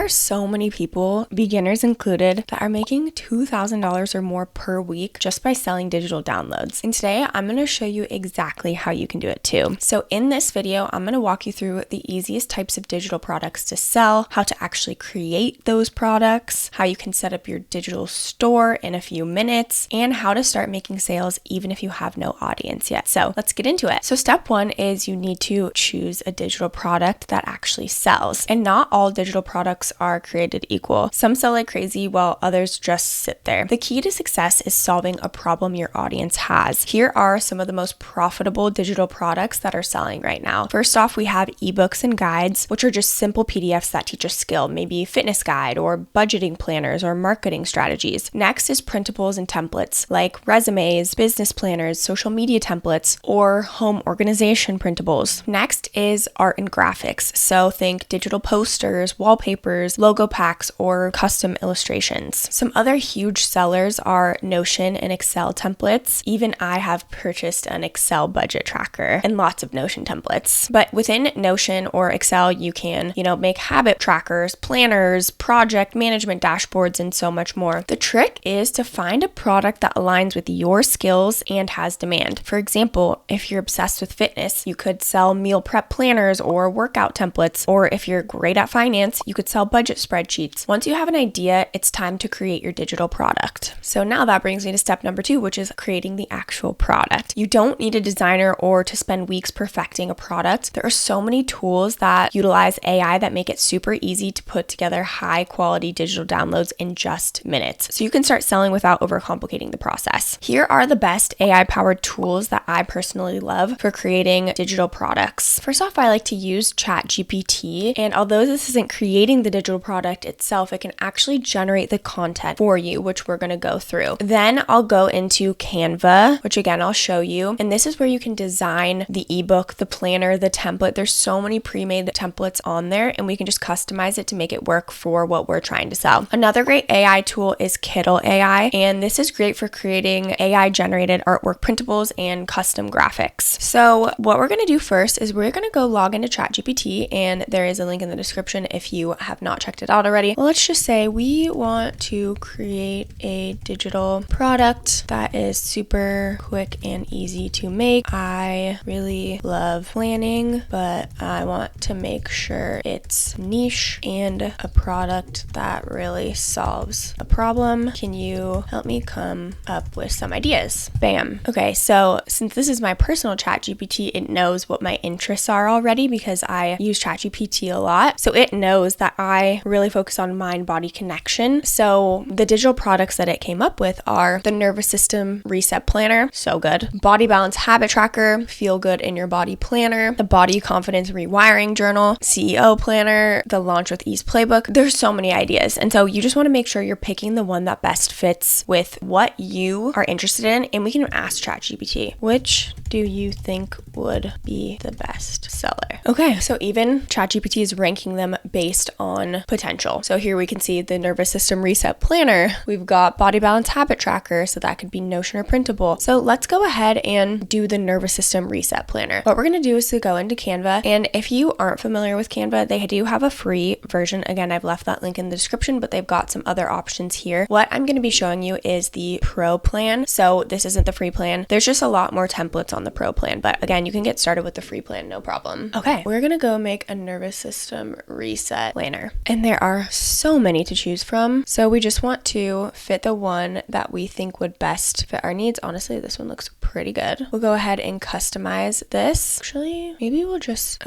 are so many people, beginners included, that are making $2,000 or more per week just by selling digital downloads. And today I'm going to show you exactly how you can do it too. So in this video, I'm going to walk you through the easiest types of digital products to sell, how to actually create those products, how you can set up your digital store in a few minutes, and how to start making sales even if you have no audience yet. So let's get into it. So step one is you need to choose a digital product that actually sells. And not all digital products are created equal. Some sell like crazy while others just sit there. The key to success is solving a problem your audience has. Here are some of the most profitable digital products that are selling right now. First off, we have ebooks and guides, which are just simple PDFs that teach a skill, maybe fitness guide or budgeting planners or marketing strategies. Next is printables and templates like resumes, business planners, social media templates, or home organization printables. Next is art and graphics. So think digital posters, wallpapers, logo packs, or custom illustrations. Some other huge sellers are Notion and Excel templates. Even I have purchased an Excel budget tracker and lots of Notion templates. But within Notion or Excel, you can, make habit trackers, planners, project management dashboards, and so much more. The trick is to find a product that aligns with your skills and has demand. For example, if you're obsessed with fitness, you could sell meal prep planners or workout templates. Or if you're great at finance, you could sell budget spreadsheets. Once you have an idea, it's time to create your digital product. So now that brings me to step number 2, which is creating the actual product. You don't need a designer or to spend weeks perfecting a product. There are so many tools that utilize AI that make it super easy to put together high quality digital downloads in just minutes. So you can start selling without overcomplicating the process. Here are the best AI powered tools that I personally love for creating digital products. First off, I like to use ChatGPT, and although this isn't creating the digital product itself, it can actually generate the content for you, which we're going to go through. Then I'll go into Canva, which again I'll show you, and this is where you can design the ebook, the planner, the template. There's so many pre-made templates on there, and we can just customize it to make it work for what we're trying to sell. Another great AI tool is Kittl AI, and this is great for creating AI generated artwork printables and custom graphics. So what we're going to do first is we're going to go log into ChatGPT, and there is a link in the description if you have not checked it out already. Well, let's just say we want to create a digital product that is super quick and easy to make. I really love planning, but I want to make sure it's niche and a product that really solves a problem. Can you help me come up with some ideas? Bam. Okay, so since this is my personal ChatGPT, it knows what my interests are already because I use ChatGPT a lot. So it knows that I really focus on mind-body connection. So the digital products that it came up with are the nervous system reset planner, so good, body balance habit tracker, feel good in your body planner, the body confidence rewiring journal, CEO planner, the launch with ease playbook. There's so many ideas. And so you just want to make sure you're picking the one that best fits with what you are interested in. And we can ask ChatGPT, which do you think would be the best seller? Okay, so even ChatGPT is ranking them based on potential. So here we can see the nervous system reset planner. We've got body balance habit tracker, so that could be Notion or printable. So let's go ahead and do the nervous system reset planner. What we're going to do is to go into Canva, and if you aren't familiar with Canva, they do have a free version. Again, I've left that link in the description, but they've got some other options here. What I'm going to be showing you is the pro plan. So this isn't the free plan. There's just a lot more templates on the pro plan, but again, you can get started with the free plan, no problem. Okay, we're going to go make a nervous system reset planner, and there are so many to choose from. So we just want to fit the one that we think would best fit our needs. Honestly, this one looks pretty good. We'll go ahead and customize this. Actually, maybe let's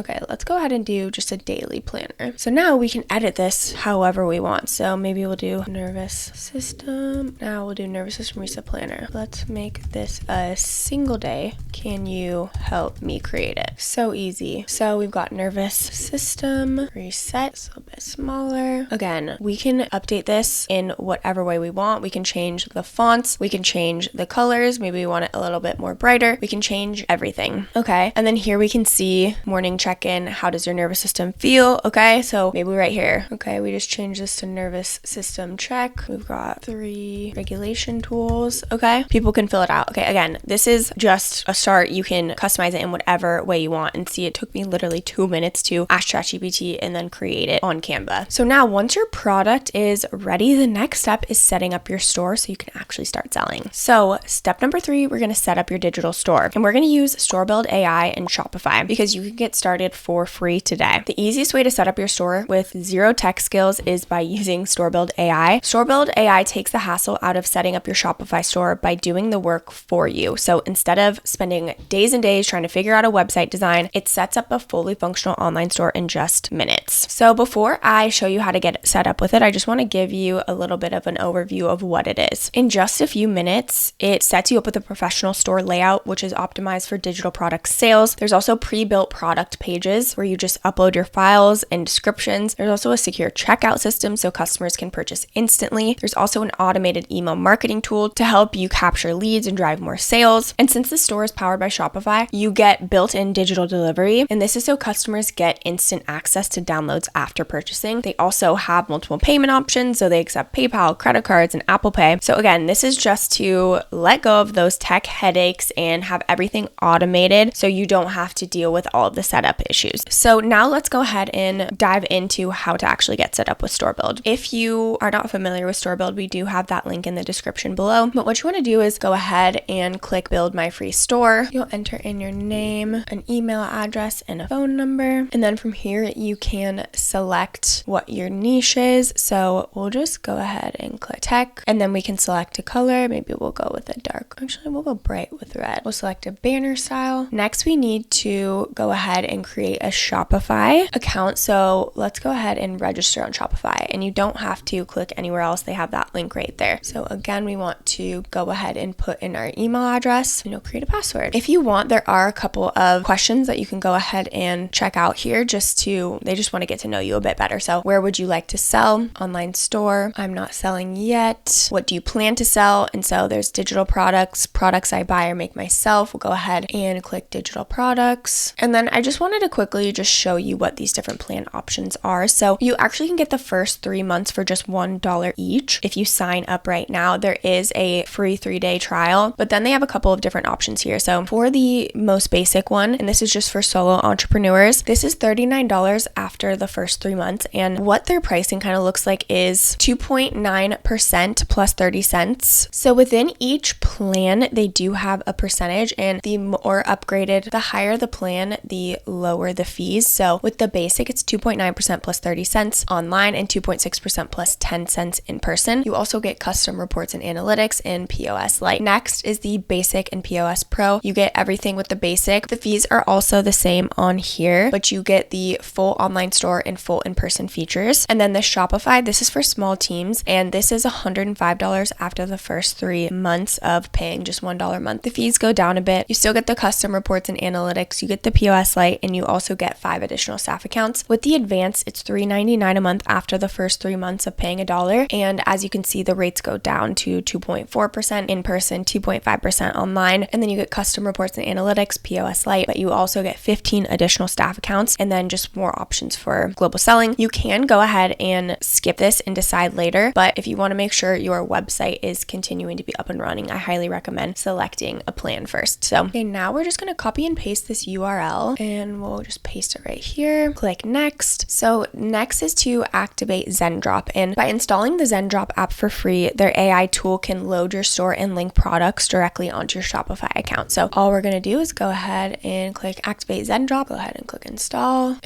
go ahead and do just a daily planner. So now we can edit this however we want. So maybe we'll do nervous system. Now we'll do nervous system reset planner. Let's make this a single day. Can you help me create it? So easy. So we've got nervous system reset. It's a little bit smaller. Again, we can update this in whatever way we want. We can change the fonts. We can change the colors. Maybe we want it a little bit more brighter. We can change everything. Okay. And then here we can see morning check-in. How does your nervous system feel? Okay. So maybe right here. Okay. We just changed this to nervous system check. We've got 3 regulation tools. Okay. People can fill it out. Okay. Again, this is just a start start, you can customize it in whatever way you want. And see, it took me literally 2 minutes to ask ChatGPT and then create it on Canva. So now once your product is ready, the next step is setting up your store so you can actually start selling. So step number 3, we're going to set up your digital store, and we're going to use Storebuild.ai and Shopify because you can get started for free today. The easiest way to set up your store with zero tech skills is by using Storebuild.ai. Storebuild.ai takes the hassle out of setting up your Shopify store by doing the work for you. So instead of spending days and days trying to figure out a website design, it sets up a fully functional online store in just minutes. So before I show you how to get set up with it, I just want to give you a little bit of an overview of what it is. In just a few minutes, it sets you up with a professional store layout, which is optimized for digital product sales. There's also pre-built product pages where you just upload your files and descriptions. There's also a secure checkout system so customers can purchase instantly. There's also an automated email marketing tool to help you capture leads and drive more sales. And since the store is powered by Shopify, you get built-in digital delivery, and this is so customers get instant access to downloads after purchasing. They also have multiple payment options, so they accept PayPal, credit cards, and Apple Pay. So again, this is just to let go of those tech headaches and have everything automated so you don't have to deal with all of the setup issues. So now let's go ahead and dive into how to actually get set up with Storebuild. If you are not familiar with Storebuild, we do have that link in the description below. But what you want to do is go ahead and click Build My Free Store. You'll enter in your name, an email address, and a phone number. And then from here, you can select what your niche is. So we'll just go ahead and click tech, and then we can select a color. Maybe we'll go with a dark. Actually, we'll go bright with red. We'll select a banner style. Next, we need to go ahead and create a Shopify account. So let's go ahead and register on Shopify, and you don't have to click anywhere else. They have that link right there. So again, we want to go ahead and put in our email address and create a password. If you want, there are a couple of questions that you can go ahead and check out here they just want to get to know you a bit better. So where would you like to sell? Online store. I'm not selling yet. What do you plan to sell? And so there's digital products I buy or make myself. We'll go ahead and click digital products. And then I just wanted to quickly just show you what these different plan options are. So you actually can get the first 3 months for just $1 each. If you sign up right now, there is a free 3-day trial, but then they have a couple of different options here. So for the most basic one, and this is just for solo entrepreneurs, this is $39 after the first 3 months. And what their pricing kind of looks like is 2.9% plus 30 cents. So within each plan, they do have a percentage, and the more upgraded, the higher the plan, the lower the fees. So with the basic, it's 2.9% plus 30 cents online and 2.6% plus 10 cents in person. You also get custom reports and analytics in POS Lite. Next is the basic and POS Pro. You get everything with the basic. The fees are also the same on here, but you get the full online store and full in-person features. And then the Shopify, this is for small teams, and this is $105 after the first 3 months of paying just $1 a month. The fees go down a bit. You still get the custom reports and analytics. You get the POS Lite, and you also get 5 additional staff accounts. With the advanced, it's $3.99 a month after the first 3 months of paying $1. And as you can see, the rates go down to 2.4% in person, 2.5% online. And then you get custom reports and analytics, POS Lite, but you also get 15 additional staff accounts, and then just more options for global selling. You can go ahead and skip this and decide later, but if you want to make sure your website is continuing to be up and running, I highly recommend selecting a plan first. So okay, now we're just going to copy and paste this URL, and we'll just paste it right here. Click next. So next is to activate ZenDrop, and by installing the ZenDrop app for free, their AI tool can load your store and link products directly onto your Shopify account. So all we're going to do is go ahead and click activate ZenDrop. Go ahead and click install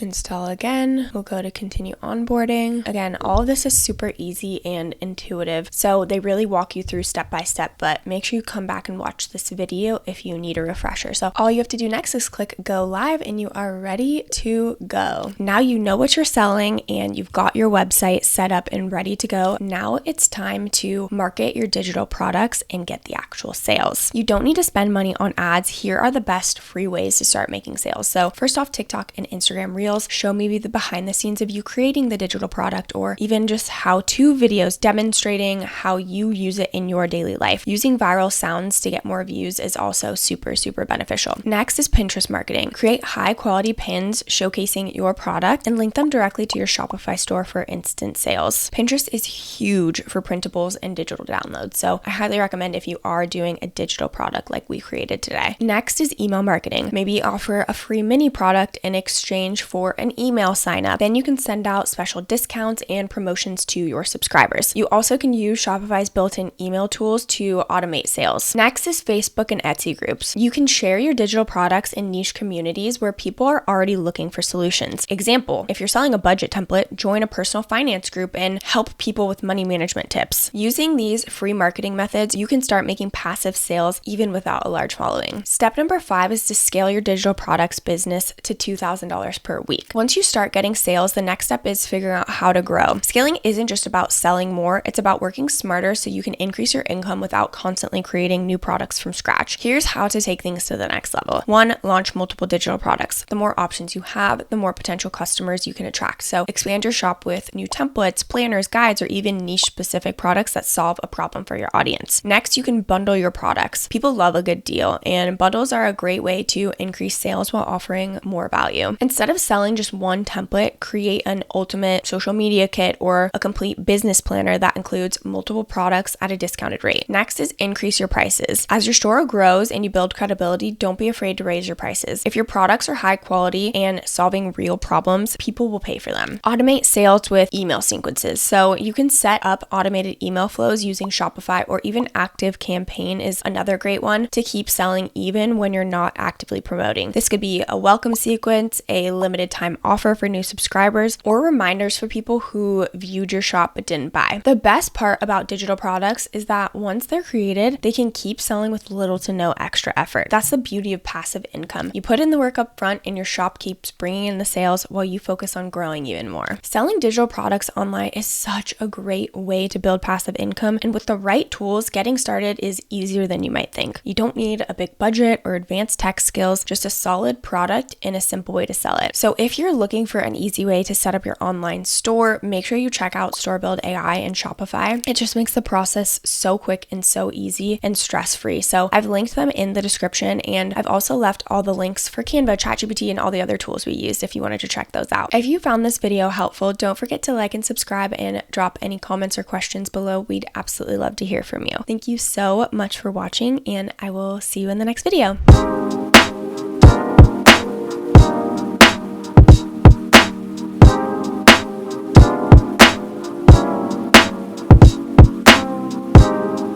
again. We'll go to continue onboarding. Again, all of this is super easy and intuitive. So they really walk you through step by step, but make sure you come back and watch this video if you need a refresher. So all you have to do next is click go live, and you are ready to go. Now you know what you're selling and you've got your website set up and ready to go. Now it's time to market your digital products and get the actual sales. You don't need to spend money on ads. Here are the best free ways to start making sales. So first off, TikTok and Instagram Reels show maybe the behind the scenes of you creating the digital product, or even just how-to videos demonstrating how you use it in your daily life. Using viral sounds to get more views is also super beneficial. Next is Pinterest marketing. Create high quality pins showcasing your product and link them directly to your Shopify store for instant sales. Pinterest is huge for printables and digital downloads. So I highly recommend if you are doing a digital product like we created today. today. Next is email marketing. Maybe offer a free mini product in exchange for an email sign up. Then you can send out special discounts and promotions to your subscribers. You also can use Shopify's built-in email tools to automate sales. Next is Facebook and Etsy groups. You can share your digital products in niche communities where people are already looking for solutions. Example, if you're selling a budget template, join a personal finance group and help people with money management tips. Using these free marketing methods, you can start making passive sales even without a large following. Step number 5 is to scale your digital products business to $2,000 per week. Once you start getting sales, the next step is figuring out how to grow. Scaling isn't just about selling more, it's about working smarter so you can increase your income without constantly creating new products from scratch. Here's how to take things to the next level. 1, launch multiple digital products. The more options you have, the more potential customers you can attract. So expand your shop with new templates, planners, guides, or even niche specific products that solve a problem for your audience. Next, you can bundle your products. People love a good deal, and bundles are a great way to increase sales while offering more value. Instead of selling just one template, create an ultimate social media kit or a complete business planner that includes multiple products at a discounted rate. Next is increase your prices. As your store grows and you build credibility, don't be afraid to raise your prices. If your products are high quality and solving real problems, people will pay for them. Automate sales with email sequences. So you can set up automated email flows using Shopify, or even ActiveCampaign is another great one to keep selling even when you're not actively promoting. This could be a welcome sequence, a limited time offer for new subscribers, or reminders for people who viewed your shop but didn't buy. The best part about digital products is that once they're created, they can keep selling with little to no extra effort. That's the beauty of passive income. You put in the work up front and your shop keeps bringing in the sales while you focus on growing even more. Selling digital products online is such a great way to build passive income, and with the right tools, getting started is easier than you might think. You don't need a big budget or advanced tech skills, just a solid product and a simple way to sell it. So if you're looking for an easy way to set up your online store, make sure you check out Storebuild.ai and Shopify. It just makes the process so quick and so easy and stress-free. So I've linked them in the description, and I've also left all the links for Canva, ChatGPT, and all the other tools we used if you wanted to check those out. If you found this video helpful, don't forget to like and subscribe and drop any comments or questions below. We'd absolutely love to hear from you. Thank you so much for watching, and I will see you in the next video.